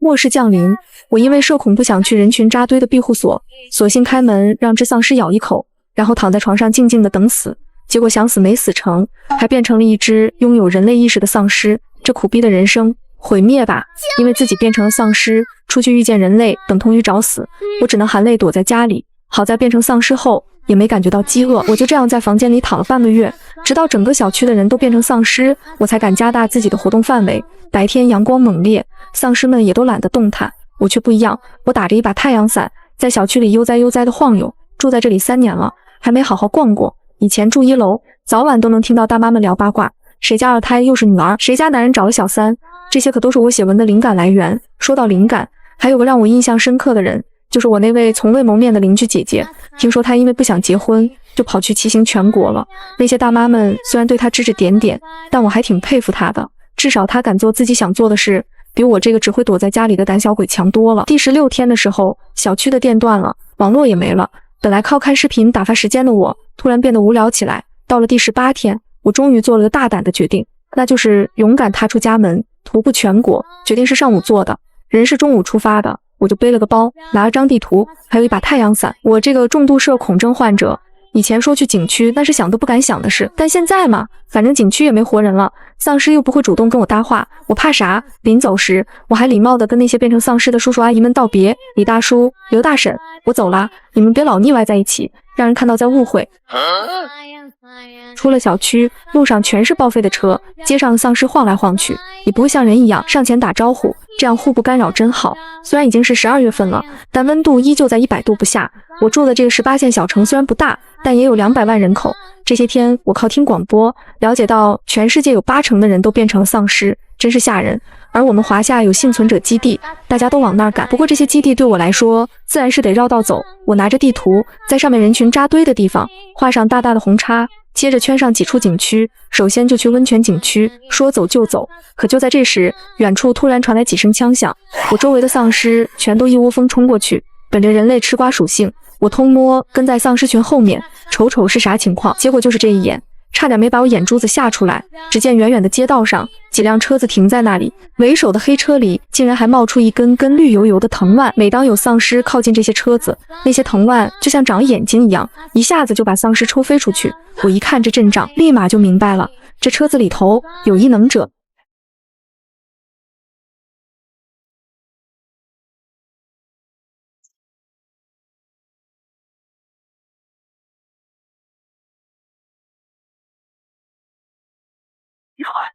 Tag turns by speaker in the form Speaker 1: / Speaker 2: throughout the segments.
Speaker 1: 末世降临，我因为社恐不想去人群扎堆的庇护所，索性开门让只丧尸咬一口，然后躺在床上静静的等死。结果想死没死成，还变成了一只拥有人类意识的丧尸。这苦逼的人生，毁灭吧！因为自己变成了丧尸，出去遇见人类等同于找死。我只能含泪躲在家里。好在变成丧尸后也没感觉到饥饿，我就这样在房间里躺了半个月，直到整个小区的人都变成丧尸，我才敢加大自己的活动范围。白天阳光猛烈，丧尸们也都懒得动弹，我却不一样。我打着一把太阳伞，在小区里悠哉悠哉的晃悠。住在这里3年了，还没好好逛过。以前住1楼，早晚都能听到大妈们聊八卦，谁家2胎又是女儿，谁家男人找了小3，这些可都是我写文的灵感来源。说到灵感，还有个让我印象深刻的人，就是我那位从未谋面的邻居姐姐。听说她因为不想结婚，就跑去骑行全国了。那些大妈们虽然对她指指点点，但我还挺佩服她的，至少她敢做自己想做的事，比我这个只会躲在家里的胆小鬼强多了。第16天的时候，小区的电断了，网络也没了。本来靠看视频打发时间的我，突然变得无聊起来。到了第18天，我终于做了个大胆的决定，那就是勇敢踏出家门，徒步全国。决定是上午做的，人是中午出发的，我就背了个包，拿了张地图，还有一把太阳伞。我这个重度社恐症患者，以前说去景区，那是想都不敢想的事。但现在嘛，反正景区也没活人了，丧尸又不会主动跟我搭话，我怕啥？临走时，我还礼貌地跟那些变成丧尸的叔叔阿姨们道别：李大叔、刘大婶，我走啦，你们别老腻歪在一起，让人看到再误会。出了小区，路上全是报废的车，街上丧尸晃来晃去，也不会像人一样上前打招呼，这样互不干扰真好。虽然已经是12月份了，但温度依旧在100度不下。我住的这个18线小城虽然不大，但也有200万人口。这些天我靠听广播了解到，全世界有80%的人都变成了丧尸，真是吓人。而我们华夏有幸存者基地，大家都往那儿赶。不过这些基地对我来说，自然是得绕道走。我拿着地图，在上面人群扎堆的地方画上大大的红叉，接着圈上几处景区，首先就去温泉景区，说走就走。可就在这时，远处突然传来几声枪响，我周围的丧尸全都一窝蜂冲过去。本着人类吃瓜属性，我偷摸跟在丧尸群后面，瞅瞅是啥情况。结果就是这一眼，差点没把我眼珠子吓出来。只见远远的街道上，几辆车子停在那里，为首的黑车里竟然还冒出一根根绿油油的藤蔓。每当有丧尸靠近这些车子，那些藤蔓就像长眼睛一样，一下子就把丧尸抽飞出去。我一看这阵仗，立马就明白了，这车子里头有异能者。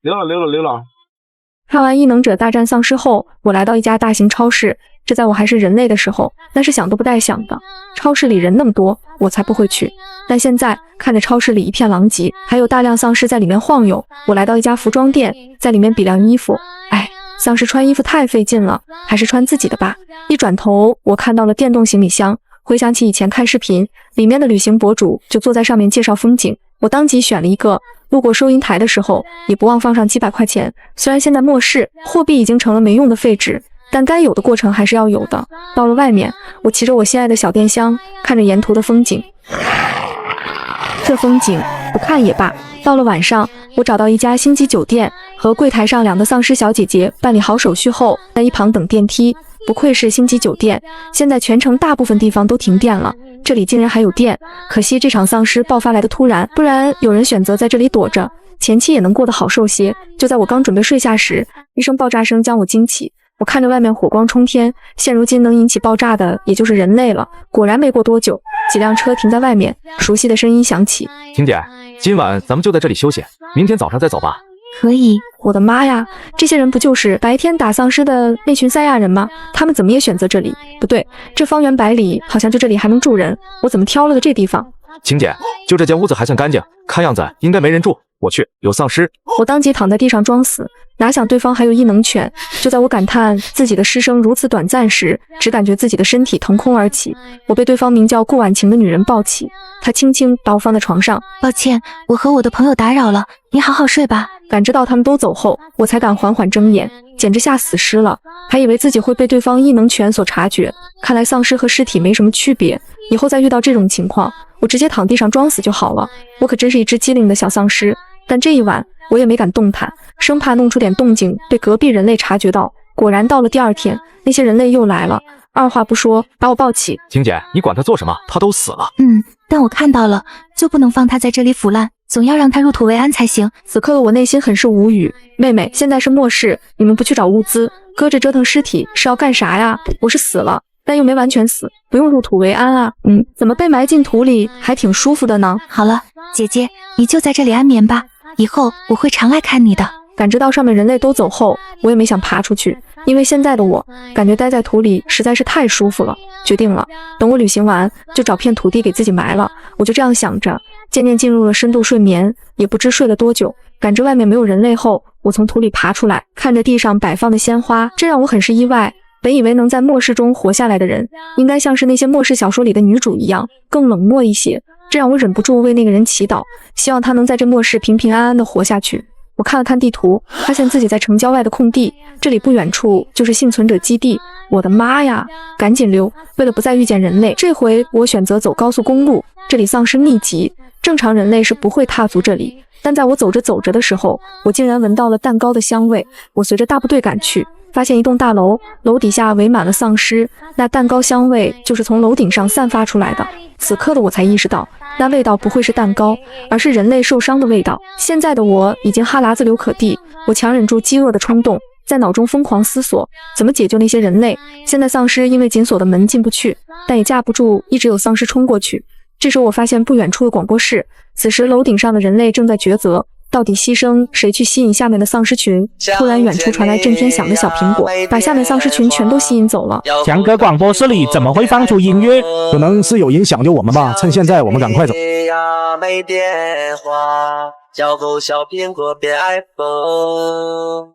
Speaker 2: 溜了。
Speaker 1: 看完异能者大战丧尸后，我来到一家大型超市。这在我还是人类的时候，那是想都不带想的。超市里人那么多，我才不会去。但现在看着超市里一片狼藉，还有大量丧尸在里面晃悠，我来到一家服装店，在里面比量衣服。丧尸穿衣服太费劲了，还是穿自己的吧。一转头，我看到了电动行李箱，回想起以前看视频，里面的旅行博主就坐在上面介绍风景。我当即选了一个，路过收银台的时候，也不忘放上几百块钱。虽然现在末世，货币已经成了没用的废纸，但该有的过程还是要有的。到了外面，我骑着我心爱的小电箱，看着沿途的风景。这风景不看也罢。到了晚上，我找到一家星级酒店，和柜台上2个丧尸小姐姐办理好手续后，在一旁等电梯。不愧是星级酒店，现在全城大部分地方都停电了，这里竟然还有电。可惜这场丧尸爆发来的突然，不然有人选择在这里躲着，前期也能过得好受些。就在我刚准备睡下时，一声爆炸声将我惊起。我看着外面火光冲天，现如今能引起爆炸的也就是人类了。果然没过多久，几辆车停在外面，熟悉的声音响起：
Speaker 2: 婷姐，今晚咱们就在这里休息，明天早上再走吧。
Speaker 1: 可以。我的妈呀，这些人不就是白天打丧尸的那群赛亚人吗？他们怎么也选择这里？不对，这方圆百里好像就这里还能住人，我怎么挑了个这地方？
Speaker 2: 晴姐，就这间屋子还算干净，看样子应该没人住。我去，有丧尸！
Speaker 1: 我当即躺在地上装死，哪想对方还有异能犬。就在我感叹自己的尸生如此短暂时，只感觉自己的身体腾空而起，我被对方名叫顾婉晴的女人抱起，她轻轻把我放在床上。
Speaker 3: 抱歉，我和我的朋友打扰了，你好好睡吧。
Speaker 1: 感知到他们都走后，我才敢缓缓睁眼，简直吓死尸了，还以为自己会被对方异能犬所察觉。看来丧尸和尸体没什么区别，以后再遇到这种情况，我直接躺地上装死就好了。我可真是一只机灵的小丧尸，但这一晚我也没敢动弹，生怕弄出点动静被隔壁人类察觉到。果然到了第二天，那些人类又来了，二话不说把我抱起。
Speaker 2: 晴姐，你管他做什么？他都死了。
Speaker 3: 但我看到了，就不能放他在这里腐烂，总要让他入土为安才行。
Speaker 1: 此刻的我内心很是无语。妹妹，现在是末世，你们不去找物资，搁着折腾尸体是要干啥呀？我是死了，但又没完全死，不用入土为安啊。怎么被埋进土里还挺舒服的呢？
Speaker 3: 好了，姐姐，你就在这里安眠吧，以后我会常来看你的。
Speaker 1: 感知到上面人类都走后，我也没想爬出去，因为现在的我感觉待在土里实在是太舒服了。决定了，等我旅行完就找片土地给自己埋了。我就这样想着，渐渐进入了深度睡眠，也不知睡了多久。感知外面没有人类后，我从土里爬出来，看着地上摆放的鲜花，这让我很是意外。本以为能在末世中活下来的人，应该像是那些末世小说里的女主一样，更冷漠一些。这让我忍不住为那个人祈祷，希望他能在这末世平平安安的活下去。我看了看地图，发现自己在城郊外的空地，这里不远处就是幸存者基地。我的妈呀，赶紧溜！为了不再遇见人类，这回我选择走高速公路，这里丧尸密集，正常人类是不会踏足这里。但在我走着走着的时候，我竟然闻到了蛋糕的香味。我随着大部队赶去，发现一栋大楼，楼底下围满了丧尸，那蛋糕香味就是从楼顶上散发出来的。此刻的我才意识到，那味道不会是蛋糕，而是人类受伤的味道。现在的我已经哈喇子流可地，我强忍住饥饿的冲动，在脑中疯狂思索怎么解救那些人类。现在丧尸因为紧锁的门进不去，但也架不住一直有丧尸冲过去。这时我发现不远处的广播室，此时楼顶上的人类正在抉择，到底牺牲谁去吸引下面的丧尸群。突然远处传来震天响的小苹果，把下面丧尸群全都吸引走了。
Speaker 4: 强哥，广播室里怎么会放出音乐？
Speaker 5: 可能是有人想救我们吧，趁现在我们赶快走。
Speaker 6: 没电话，叫狗小苹果变 iPhone。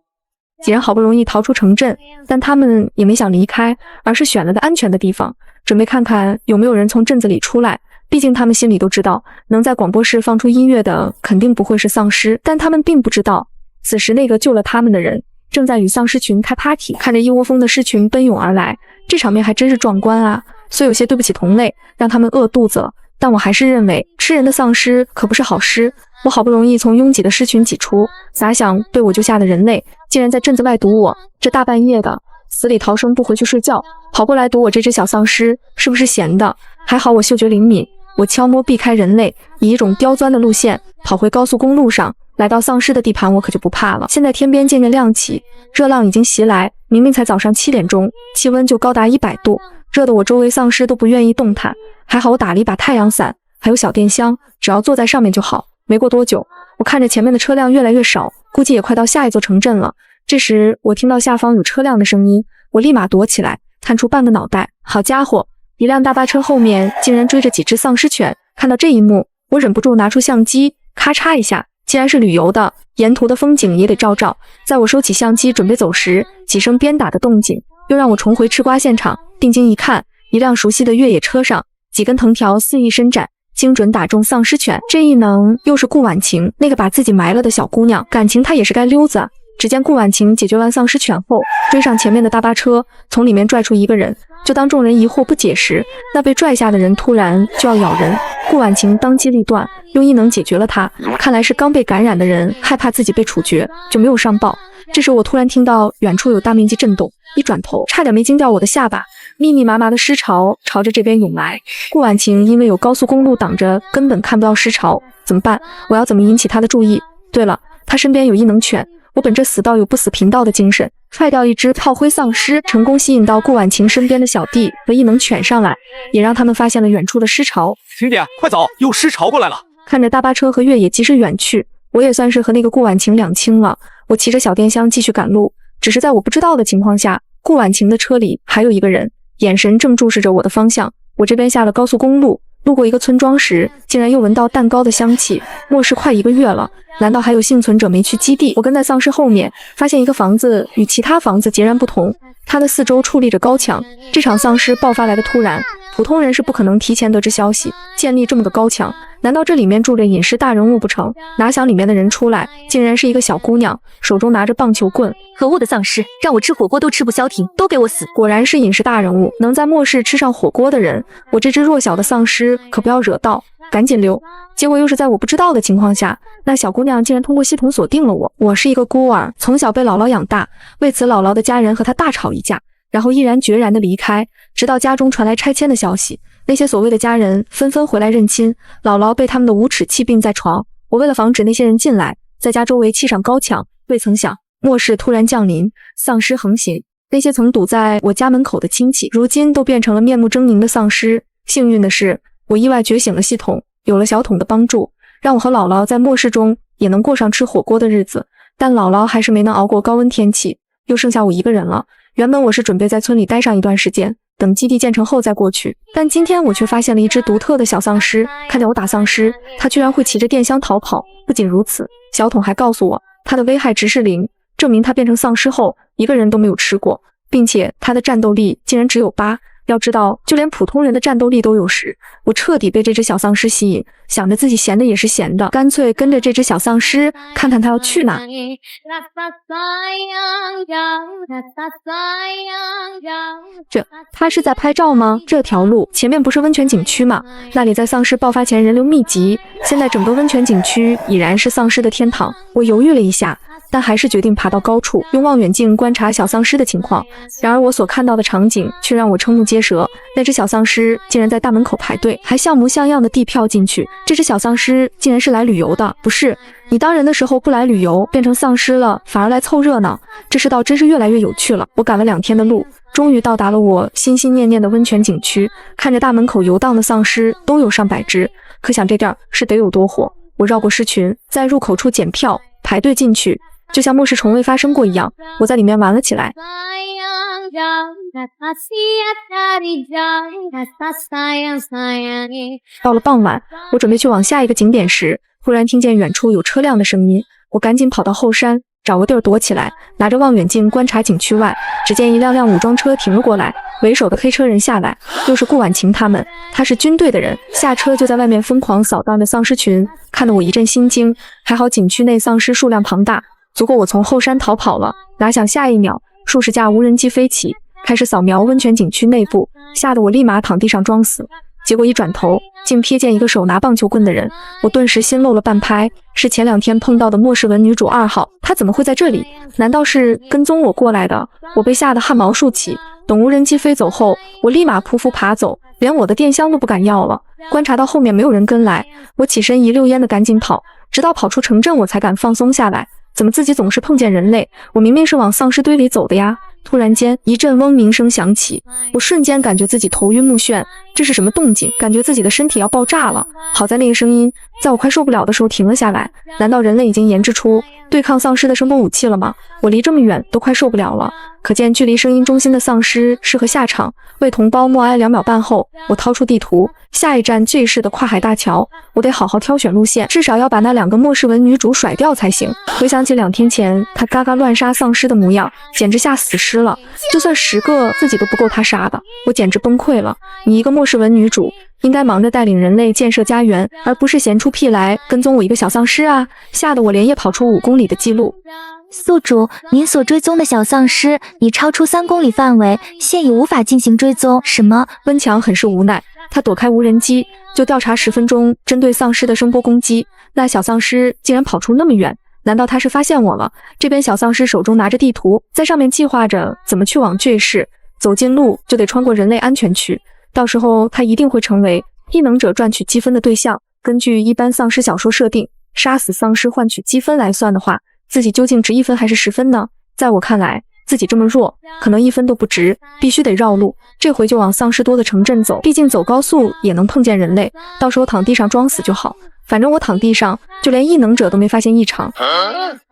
Speaker 1: 几人好不容易逃出城镇，但他们也没想离开，而是选了个安全的地方，准备看看有没有人从镇子里出来。毕竟他们心里都知道，能在广播室放出音乐的肯定不会是丧尸，但他们并不知道，此时那个救了他们的人正在与丧尸群开 party。 看着一窝蜂的尸群奔涌而来，这场面还真是壮观啊！虽有些对不起同类，让他们饿肚子了，但我还是认为吃人的丧尸可不是好尸。我好不容易从拥挤的尸群挤出，咋想被我救下的人类竟然在镇子外堵我，这大半夜的死里逃生不回去睡觉，跑过来堵我这只小丧尸，是不是闲的？还好我嗅觉灵敏，我悄摸避开人类，以一种刁钻的路线跑回高速公路上。来到丧尸的地盘，我可就不怕了。现在天边渐渐亮起，热浪已经袭来，明明才早上7点钟，气温就高达100度，热得我周围丧尸都不愿意动弹。还好我打了一把太阳伞，还有小电箱，只要坐在上面就好。没过多久，我看着前面的车辆越来越少，估计也快到下一座城镇了。这时我听到下方有车辆的声音，我立马躲起来，探出半个脑袋。好家伙，一辆大巴车后面竟然追着几只丧尸犬。看到这一幕，我忍不住拿出相机，咔嚓一下。既然是旅游的，沿途的风景也得照照。在我收起相机准备走时，几声鞭打的动静又让我重回吃瓜现场。定睛一看，一辆熟悉的越野车上，几根藤条肆意伸展，精准打中丧尸犬。这一能又是顾婉晴，那个把自己埋了的小姑娘。感情她也是该溜子。只见顾婉晴解决完丧尸犬后，追上前面的大巴车，从里面拽出一个人。就当众人疑惑不解时，那被拽下的人突然就要咬人，顾婉晴当机立断，用异能解决了他。看来是刚被感染的人害怕自己被处决，就没有上报。这时我突然听到远处有大面积震动，一转头差点没惊掉我的下巴。密密麻麻的尸潮朝着这边涌来，顾婉晴因为有高速公路挡着，根本看不到尸潮。怎么办？我要怎么引起他的注意？对了，他身边有异能犬。我本着死道友不死贫道的精神，踹掉一只炮灰丧尸，成功吸引到顾婉晴身边的小弟和异能犬上来，也让他们发现了远处的尸潮。
Speaker 2: 晴姐，快走，有尸潮过来了！
Speaker 1: 看着大巴车和越野疾驶远去，我也算是和那个顾婉晴两清了。我骑着小电箱继续赶路，只是在我不知道的情况下，顾婉晴的车里还有一个人，眼神正注视着我的方向。我这边下了高速公路，路过一个村庄时，竟然又闻到蛋糕的香气。末世快1个月了，难道还有幸存者没去基地？我跟在丧尸后面，发现一个房子与其他房子截然不同，它的四周矗立着高墙。这场丧尸爆发来的突然，普通人是不可能提前得知消息，建立这么个高墙，难道这里面住着隐士大人物不成？哪想里面的人出来，竟然是一个小姑娘，手中拿着棒球棍。
Speaker 3: 可恶的丧尸，让我吃火锅都吃不消停，都给我死！
Speaker 1: 果然是隐士大人物，能在末世吃上火锅的人，我这只弱小的丧尸可不要惹到。赶紧溜。结果又是在我不知道的情况下，那小姑娘竟然通过系统锁定了我。我是一个孤儿，从小被姥姥养大，为此姥姥的家人和她大吵一架，然后毅然决然的离开，直到家中传来拆迁的消息，那些所谓的家人纷纷回来认亲，姥姥被他们的无耻气病在床。我为了防止那些人进来，在家周围砌上高墙，未曾想末世突然降临，丧尸横行，那些曾堵在我家门口的亲戚，如今都变成了面目狰狞的丧尸。幸运的是，我意外觉醒了系统，有了小桶的帮助，让我和姥姥在末世中也能过上吃火锅的日子。但姥姥还是没能熬过高温天气，又剩下我一个人了。原本我是准备在村里待上一段时间，等基地建成后再过去，但今天我却发现了一只独特的小丧尸。看见我打丧尸，它居然会骑着电箱逃跑。不仅如此，小桶还告诉我它的危害值是0，证明它变成丧尸后一个人都没有吃过，并且它的战斗力竟然只有8。要知道，就连普通人的战斗力都有10。我彻底被这只小丧尸吸引，想着自己闲的也是闲的，干脆跟着这只小丧尸看看它要去哪。他是在拍照吗？这条路前面不是温泉景区吗？那里在丧尸爆发前人流密集，现在整个温泉景区已然是丧尸的天堂。我犹豫了一下，但还是决定爬到高处，用望远镜观察小丧尸的情况。然而我所看到的场景却让我瞠目结舌，那只小丧尸竟然在大门口排队，还像模像样的递票进去。这只小丧尸竟然是来旅游的，不是你当人的时候不来旅游，变成丧尸了反而来凑热闹，这世道真是越来越有趣了。我赶了2天的路，终于到达了我心心念念的温泉景区。看着大门口游荡的丧尸都有上百只，可想这地儿是得有多火。我绕过狮群，在入口处检票排队进去，就像末世从未发生过一样，我在里面玩了起来。到了傍晚，我准备去往下一个景点时，忽然听见远处有车辆的声音，我赶紧跑到后山，找个地儿躲起来，拿着望远镜观察景区外。只见一辆辆武装车停了过来，为首的黑车人下来，又是顾婉晴他们，他是军队的人，下车就在外面疯狂扫荡着丧尸群，看得我一阵心惊。还好景区内丧尸数量庞大，足够我从后山逃跑了。哪想下一秒，数十架无人机飞起，开始扫描温泉景区内部，吓得我立马躺地上装死。结果一转头，竟瞥见一个手拿棒球棍的人，我顿时心漏了半拍，是前2天碰到的末世文女主2号，她怎么会在这里？难道是跟踪我过来的？我被吓得汗毛竖起。等无人机飞走后，我立马匍匐爬走，连我的电箱都不敢要了。观察到后面没有人跟来，我起身一溜烟的赶紧跑，直到跑出城镇我才敢放松下来。怎么自己总是碰见人类？我明明是往丧尸堆里走的呀！突然间，一阵嗡鸣声响起，我瞬间感觉自己头晕目眩，这是什么动静？感觉自己的身体要爆炸了。好在那个声音在我快受不了的时候停了下来。难道人类已经研制出对抗丧尸的声波武器了吗？我离这么远都快受不了了，可见距离声音中心的丧尸适合下场。为同胞默哀2秒半后，我掏出地图，下一站这市的跨海大桥，我得好好挑选路线，至少要把那2个末世文女主甩掉才行。回想起2天前她嘎嘎乱杀丧尸的模样，简直吓死尸了，就算10个自己都不够她杀的，我简直崩溃了。你一个末世文女主，应该忙着带领人类建设家园，而不是闲出屁来跟踪我一个小丧尸啊！吓得我连夜跑出5公里的记录。
Speaker 3: 宿主，您所追踪的小丧尸已超出3公里范围，现已无法进行追踪。什么？
Speaker 1: 温强很是无奈，他躲开无人机，就调查10分钟针对丧尸的声波攻击。那小丧尸竟然跑出那么远，难道他是发现我了？这边小丧尸手中拿着地图，在上面计划着怎么去往这市。走近路就得穿过人类安全区，到时候他一定会成为异能者赚取积分的对象。根据一般丧尸小说设定，杀死丧尸换取积分来算的话，自己究竟值1分还是10分呢？在我看来，自己这么弱，可能1分都不值，必须得绕路。这回就往丧尸多的城镇走，毕竟走高速也能碰见人类，到时候躺地上装死就好。反正我躺地上，就连异能者都没发现异常。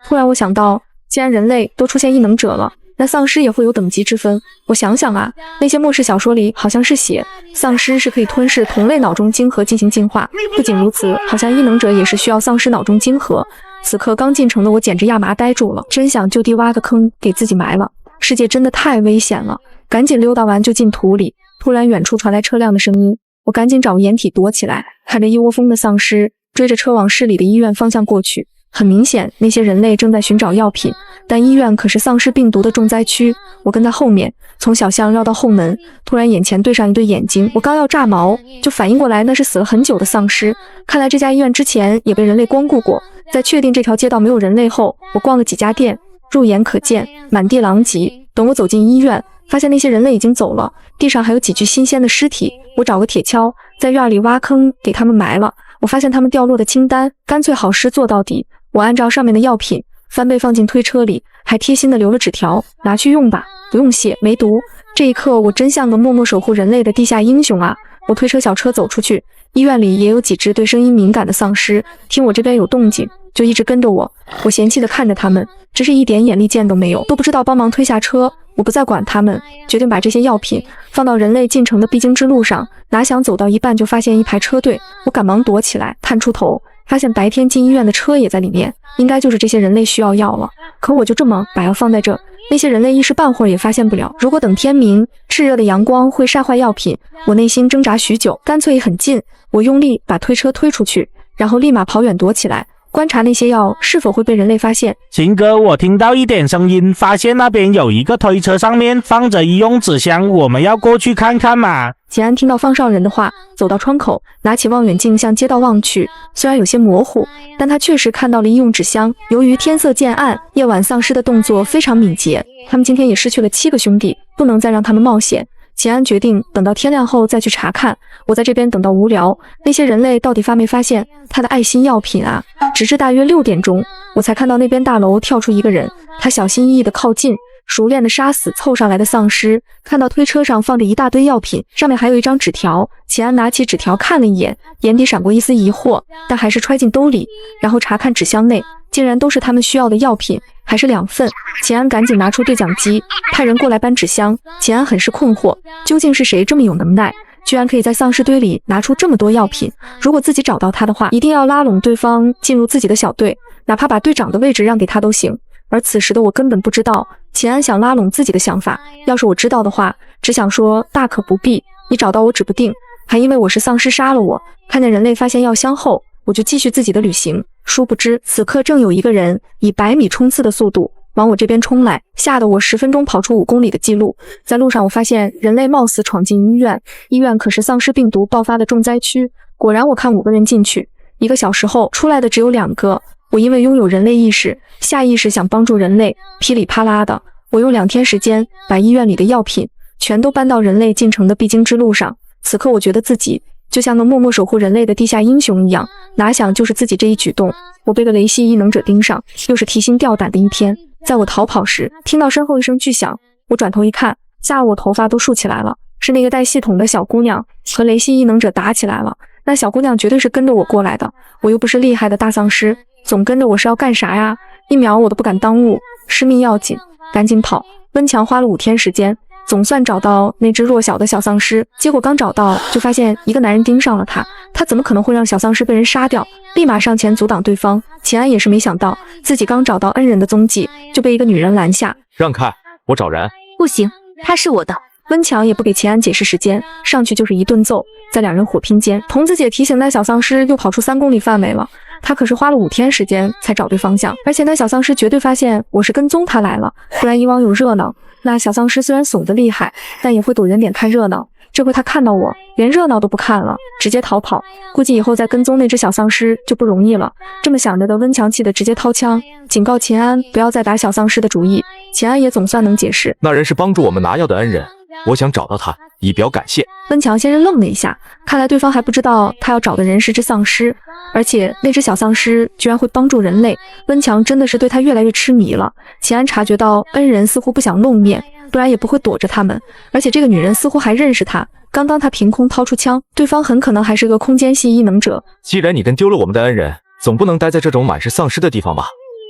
Speaker 1: 突然我想到，既然人类都出现异能者了，那丧尸也会有等级之分。我想想啊，那些末世小说里好像是写丧尸是可以吞噬同类脑中晶核进行进化，不仅如此，好像异能者也是需要丧尸脑中晶核。此刻刚进城的我简直亚麻呆住了，真想就地挖个坑给自己埋了。世界真的太危险了，赶紧溜达完就进土里。突然远处传来车辆的声音，我赶紧找掩体躲起来，看着一窝蜂的丧尸追着车往市里的医院方向过去。很明显，那些人类正在寻找药品，但医院可是丧尸病毒的重灾区。我跟在后面，从小巷绕到后门，突然眼前对上一对眼睛，我刚要炸毛，就反应过来那是死了很久的丧尸。看来这家医院之前也被人类光顾过。在确定这条街道没有人类后，我逛了几家店，肉眼可见满地狼藉。等我走进医院，发现那些人类已经走了，地上还有几具新鲜的尸体。我找个铁锹，在院里挖坑给他们埋了。我发现他们掉落的清单，干脆好事做到底。我按照上面的药品翻倍放进推车里，还贴心的留了纸条，拿去用吧，不用谢，没毒。这一刻，我真像个默默守护人类的地下英雄啊！我推车小车走出去，医院里也有几只对声音敏感的丧尸，听我这边有动静，就一直跟着我。我嫌弃的看着他们，只是一点眼力见都没有，都不知道帮忙推下车。我不再管他们，决定把这些药品放到人类进城的必经之路上。哪想走到一半就发现一排车队，我赶忙躲起来，探出头，发现白天进医院的车也在里面，应该就是这些人类需要药了。可我就这么把药放在这，那些人类一时半会儿也发现不了。如果等天明，炽热的阳光会晒坏药品。我内心挣扎许久，干脆很近，我用力把推车推出去，然后立马跑远躲起来，观察那些药是否会被人类发现。
Speaker 4: 秦哥，我听到一点声音，发现那边有一个推车，上面放着医用纸箱，我们要过去看看嘛。
Speaker 1: 秦安听到方少人的话，走到窗口，拿起望远镜向街道望去，虽然有些模糊，但他确实看到了医用纸箱。由于天色渐暗，夜晚丧尸的动作非常敏捷，他们今天也失去了7个兄弟，不能再让他们冒险。秦安决定等到天亮后再去查看。我在这边等到无聊，那些人类到底发没发现他的爱心药品啊？直至大约6点钟，我才看到那边大楼跳出一个人，他小心翼翼地靠近，熟练地杀死凑上来的丧尸。看到推车上放着一大堆药品，上面还有一张纸条。秦安拿起纸条看了一眼，眼底闪过一丝疑惑，但还是揣进兜里，然后查看纸箱内，竟然都是他们需要的药品，还是2份。秦安赶紧拿出对讲机，派人过来搬纸箱。秦安很是困惑，究竟是谁这么有能耐，居然可以在丧尸堆里拿出这么多药品？如果自己找到他的话，一定要拉拢对方进入自己的小队，哪怕把队长的位置让给他都行。而此时的我根本不知道秦安想拉拢自己的想法，要是我知道的话，只想说大可不必，你找到我指不定还因为我是丧尸杀了我。看见人类发现药箱后，我就继续自己的旅行。殊不知此刻正有一个人以100米冲刺的速度往我这边冲来，吓得我10分钟跑出5公里的记录。在路上我发现人类貌似闯进医院，医院可是丧尸病毒爆发的重灾区。果然我看5个人进去，1个小时后出来的只有2个。我因为拥有人类意识，下意识想帮助人类，噼里啪啦的，我用2天时间把医院里的药品全都搬到人类进城的必经之路上。此刻我觉得自己就像个默默守护人类的地下英雄一样，哪想就是自己这一举动，我被个雷系异能者盯上，又是提心吊胆的一天。在我逃跑时，听到身后一声巨响，我转头一看，吓得我头发都竖起来了，是那个带系统的小姑娘和雷系异能者打起来了。那小姑娘绝对是跟着我过来的，我又不是厉害的大丧尸，总跟着我是要干啥呀？1秒我都不敢耽误，失命要紧，赶紧跑。温强花了5天时间，总算找到那只弱小的小丧尸，结果刚找到就发现一个男人盯上了他，他怎么可能会让小丧尸被人杀掉？立马上前阻挡对方。秦安也是没想到，自己刚找到恩人的踪迹，就被一个女人拦下。
Speaker 2: 让开，我找人。
Speaker 3: 不行，他是我的。
Speaker 1: 温强也不给秦安解释时间，上去就是一顿揍。在2人火拼间，童子姐提醒那小丧尸又跑出3公里范围了，他可是花了5天时间才找对方向，而且那小丧尸绝对发现我是跟踪他来了，不然以往有热闹，那小丧尸虽然怂得厉害，但也会躲远点看热闹。这回他看到我，连热闹都不看了，直接逃跑。估计以后再跟踪那只小丧尸就不容易了。这么想着的，温强气的直接掏枪，警告秦安不要再打小丧尸的主意。秦安也总算能解释，
Speaker 2: 那人是帮助我们拿药的恩人，我想找到他，以表感谢。
Speaker 1: 温强先是愣了一下，看来对方还不知道他要找的人是只丧尸，而且那只小丧尸居然会帮助人类。温强真的是对他越来越痴迷了。秦安察觉到恩人似乎不想露面，不然也不会躲着他们，而且这个女人似乎还认识他。刚刚他凭空掏出枪，对方很可能还是个空间系异能者。
Speaker 2: 既然你跟丢了我们的恩人，总不能待在这种满是丧尸的地方吧？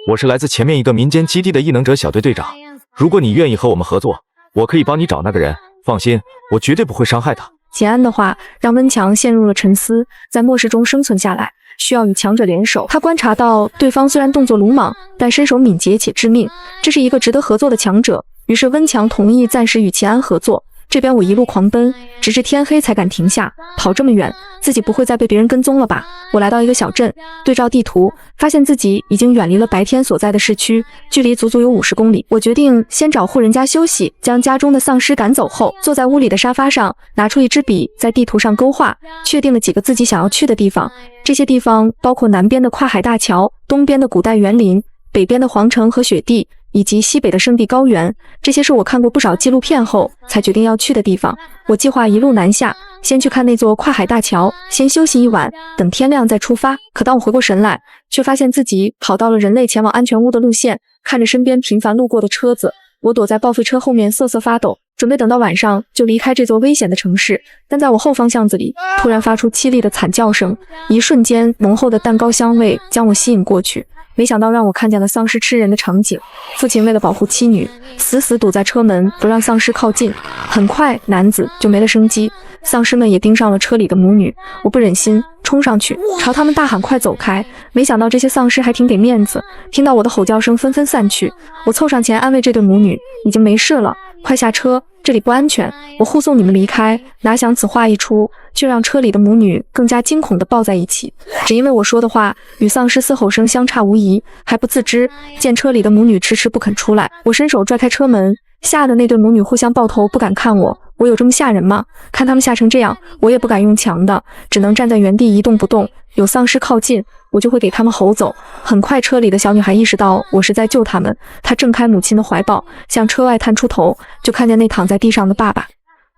Speaker 2: 我是来自前面一个民间基地的异能者小队队长，如果你愿意和我们合作，我可以帮你找那个人，放心，我绝对不会伤害他。
Speaker 1: 秦安的话让温强陷入了沉思，在末世中生存下来，需要与强者联手。他观察到对方虽然动作鲁莽，但身手敏捷且致命，这是一个值得合作的强者。于是温强同意暂时与秦安合作。这边我一路狂奔，直至天黑才敢停下。跑这么远，自己不会再被别人跟踪了吧？我来到一个小镇，对照地图，发现自己已经远离了白天所在的市区，距离足足有50公里。我决定先找户人家休息，将家中的丧尸赶走后，坐在屋里的沙发上，拿出一支笔，在地图上勾画，确定了几个自己想要去的地方。这些地方包括南边的跨海大桥、东边的古代园林、北边的皇城和雪地，以及西北的圣地高原。这些是我看过不少纪录片后才决定要去的地方。我计划一路南下，先去看那座跨海大桥，先休息一晚，等天亮再出发。可当我回过神来，却发现自己跑到了人类前往安全屋的路线。看着身边频繁路过的车子，我躲在报废车后面瑟瑟发抖，准备等到晚上就离开这座危险的城市。但在我后方巷子里突然发出凄厉的惨叫声，一瞬间浓厚的蛋糕香味将我吸引过去。没想到让我看见了丧尸吃人的场景。父亲为了保护妻女，死死堵在车门，不让丧尸靠近。很快男子就没了生机，丧尸们也盯上了车里的母女。我不忍心冲上去朝他们大喊快走开，没想到这些丧尸还挺给面子，听到我的吼叫声纷纷散去。我凑上前安慰这对母女，已经没事了，快下车，这里不安全，我护送你们离开。哪想此话一出，却让车里的母女更加惊恐地抱在一起。只因为我说的话与丧尸嘶吼声相差无疑，还不自知。见车里的母女迟迟不肯出来，我伸手拽开车门，吓得那对母女互相抱头不敢看我。我有这么吓人吗？看他们吓成这样，我也不敢用强的，只能站在原地一动不动。有丧尸靠近，我就会给他们吼走。很快车里的小女孩意识到我是在救他们，她挣开母亲的怀抱，向车外探出头，就看见那躺在地上的爸爸。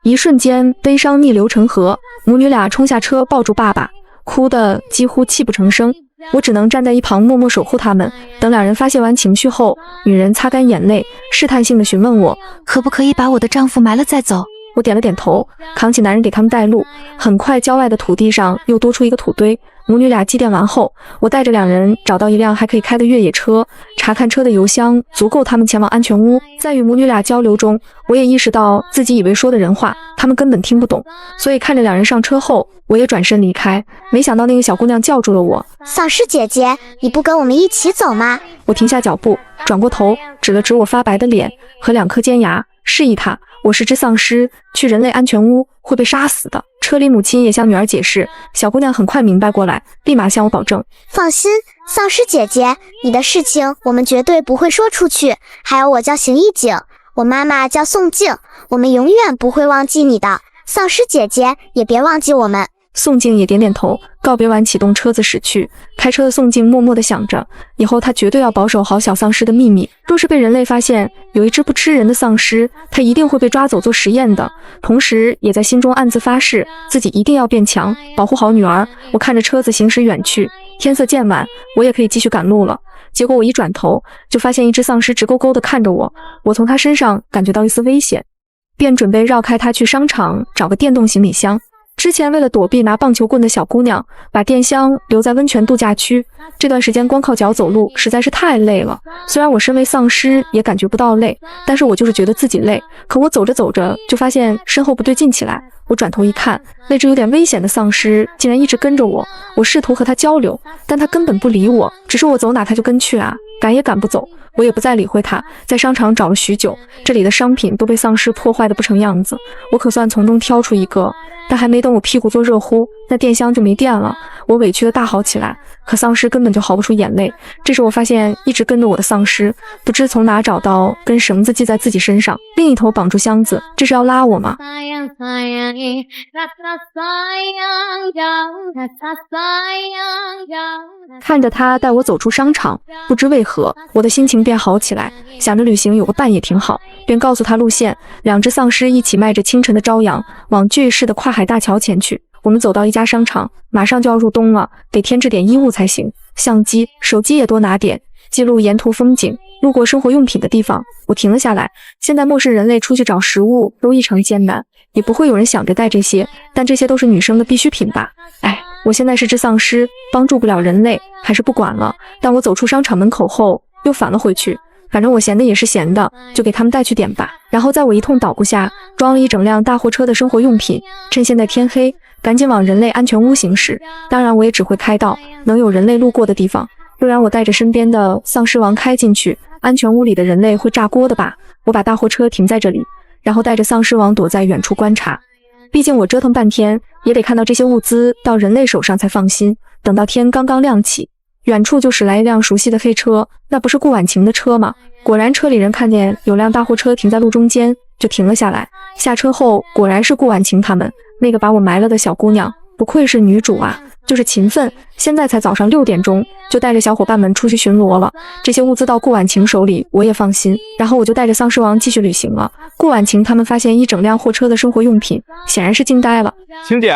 Speaker 1: 一瞬间悲伤逆流成河，母女俩冲下车抱住爸爸，哭得几乎泣不成声。我只能站在一旁默默守护他们。等两人发泄完情绪后，女人擦干眼泪，试探性地询问我
Speaker 3: 可不可以把我的丈夫埋了再走。
Speaker 1: 我点了点头，扛起男人给他们带路。很快郊外的土地上又多出一个土堆。母女俩祭奠完后，我带着两人找到一辆还可以开的越野车，查看车的油箱足够他们前往安全屋。在与母女俩交流中，我也意识到自己以为说的人话他们根本听不懂，所以看着两人上车后，我也转身离开。没想到那个小姑娘叫住了我，
Speaker 7: 丧尸姐姐，你不跟我们一起走吗？
Speaker 1: 我停下脚步，转过头，指了指我发白的脸和2颗尖牙，示意她我是只丧尸，去人类安全屋会被杀死的。车里母亲也向女儿解释，小姑娘很快明白过来，立马向我保证，
Speaker 7: 放心，丧尸姐姐，你的事情我们绝对不会说出去。还有我叫邢一景，我妈妈叫宋静，我们永远不会忘记你的。丧尸姐姐也别忘记我们。
Speaker 1: 宋静也点点头，告别完启动车子驶去。开车的宋静默默地想着，以后她绝对要保守好小丧尸的秘密。若是被人类发现有一只不吃人的丧尸，她一定会被抓走做实验的。同时也在心中暗自发誓，自己一定要变强，保护好女儿。我看着车子行驶远去，天色渐晚，我也可以继续赶路了。结果我一转头，就发现一只丧尸直勾勾地看着我，我从他身上感觉到一丝危险，便准备绕开他去商场找个电动行李箱。之前为了躲避拿棒球棍的小姑娘，把电箱留在温泉度假区。这段时间光靠脚走路实在是太累了。虽然我身为丧尸也感觉不到累，但是我就是觉得自己累。可我走着走着就发现身后不对劲起来，我转头一看，那只有点危险的丧尸竟然一直跟着我。我试图和他交流，但他根本不理我，只是我走哪他就跟去啊，赶也赶不走。我也不再理会他，在商场找了许久，这里的商品都被丧尸破坏得不成样子，我可算从中挑出一个，但还没等我屁股坐热乎，那电箱就没电了。我委屈地大嚎起来，可丧尸根本就嚎不出眼泪。这时我发现一直跟着我的丧尸不知从哪找到根绳子系在自己身上，另一头绑住箱子，这是要拉我吗？看着他带我走出商场，不知为何我的心情变好起来，想着旅行有个伴也挺好，便告诉他路线。两只丧尸一起迈着清晨的朝阳往巨市的跨海大桥前去。我们走到一家商场，马上就要入冬了，得添置点衣物才行，相机、手机也多拿点，记录沿途风景。路过生活用品的地方，我停了下来。现在末世人类出去找食物都异常艰难，也不会有人想着带这些，但这些都是女生的必需品吧。我现在是只丧尸，帮助不了人类，还是不管了。但我走出商场门口后又返了回去，反正我闲的也是闲的，就给他们带去点吧。然后在我一通捣鼓下，装了一整辆大货车的生活用品，趁现在天黑，赶紧往人类安全屋行驶。当然我也只会开到能有人类路过的地方，不然我带着身边的丧尸王开进去，安全屋里的人类会炸锅的吧。我把大货车停在这里，然后带着丧尸王躲在远处观察。毕竟我折腾半天，也得看到这些物资到人类手上才放心。等到天刚刚亮起，远处就驶来一辆熟悉的黑车，那不是顾婉晴的车吗？果然车里人看见有辆大货车停在路中间，就停了下来。下车后果然是顾婉晴他们，那个把我埋了的小姑娘，不愧是女主啊，就是勤奋。现在才早上6点钟，就带着小伙伴们出去巡逻了。这些物资到顾婉晴手里，我也放心。然后我就带着丧尸王继续旅行了。顾婉晴他们发现一整辆货车的生活用品，显然是惊呆了。
Speaker 2: 晴姐，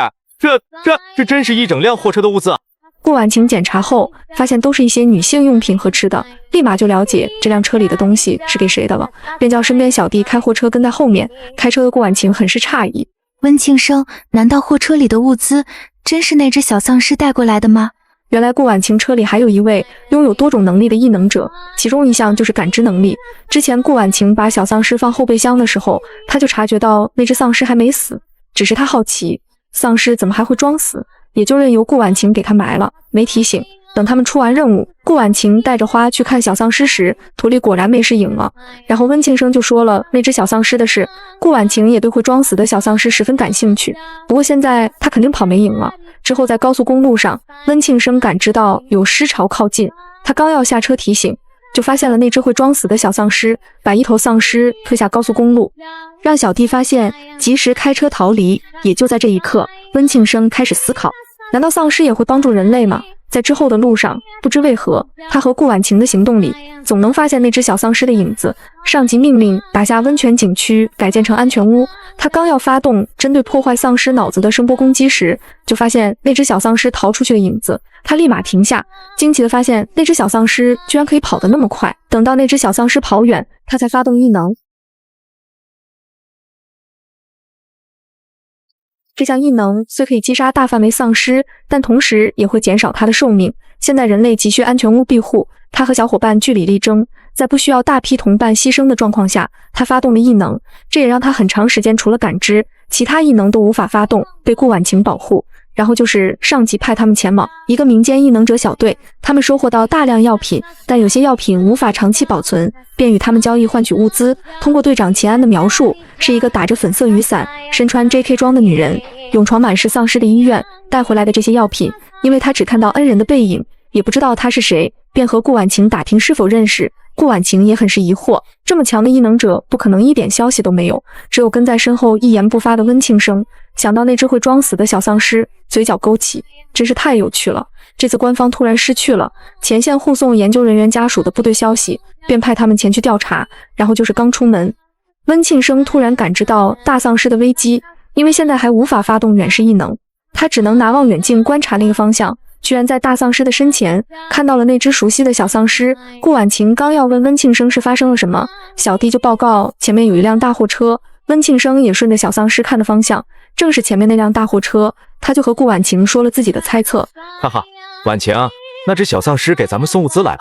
Speaker 2: 这真是一整辆货车的物资啊！
Speaker 1: 顾婉晴检查后，发现都是一些女性用品和吃的，立马就了解这辆车里的东西是给谁的了，便叫身边小弟开货车跟在后面。开车的顾婉晴很是诧异，
Speaker 3: 温庆生，难道货车里的物资真是那只小丧尸带过来的吗？
Speaker 1: 原来顾婉晴车里还有一位拥有多种能力的异能者，其中一项就是感知能力。之前顾婉晴把小丧尸放后备箱的时候，她就察觉到那只丧尸还没死，只是她好奇丧尸怎么还会装死，也就任由顾婉晴给他埋了，没提醒。等他们出完任务，顾婉晴带着花去看小丧尸时，土里果然没事影了。然后温庆生就说了那只小丧尸的事，顾婉晴也对会装死的小丧尸十分感兴趣。不过现在他肯定跑没影了。之后在高速公路上，温庆生感知到有尸潮靠近，他刚要下车提醒，就发现了那只会装死的小丧尸把一头丧尸推下高速公路，让小弟发现，及时开车逃离。也就在这一刻，温庆生开始思考，难道丧尸也会帮助人类吗？在之后的路上，不知为何，他和顾婉晴的行动里，总能发现那只小丧尸的影子。上级命令把下温泉景区改建成安全屋，他刚要发动针对破坏丧尸脑子的声波攻击时，就发现那只小丧尸逃出去的影子。他立马停下，惊奇地发现那只小丧尸居然可以跑得那么快。等到那只小丧尸跑远，他才发动异能。这项异能虽可以击杀大范围丧尸，但同时也会减少它的寿命。现在人类急需安全屋庇护，他和小伙伴据理力争，在不需要大批同伴牺牲的状况下，他发动了异能，这也让他很长时间除了感知，其他异能都无法发动，被顾婉晴保护。然后就是上级派他们前往一个民间异能者小队，他们收获到大量药品，但有些药品无法长期保存，便与他们交易换取物资。通过队长秦安的描述，是一个打着粉色雨伞、身穿 JK 装的女人，勇闯满是丧尸的医院，带回来的这些药品，因为她只看到恩人的背影，也不知道他是谁，便和顾婉晴打听是否认识。顾婉晴也很是疑惑，这么强的异能者不可能一点消息都没有，只有跟在身后一言不发的温庆生。想到那只会装死的小丧尸，嘴角勾起，真是太有趣了。这次官方突然失去了前线护送研究人员家属的部队消息，便派他们前去调查。然后就是刚出门，温庆生突然感知到大丧尸的危机，因为现在还无法发动远视异能，他只能拿望远镜观察那个方向。居然在大丧尸的身前看到了那只熟悉的小丧尸。顾婉晴刚要问温庆生是发生了什么，小弟就报告前面有一辆大货车。温庆生也顺着小丧尸看的方向，正是前面那辆大货车，他就和顾婉晴说了自己的猜测。
Speaker 2: 哈哈，婉晴，那只小丧尸给咱们送物资来了。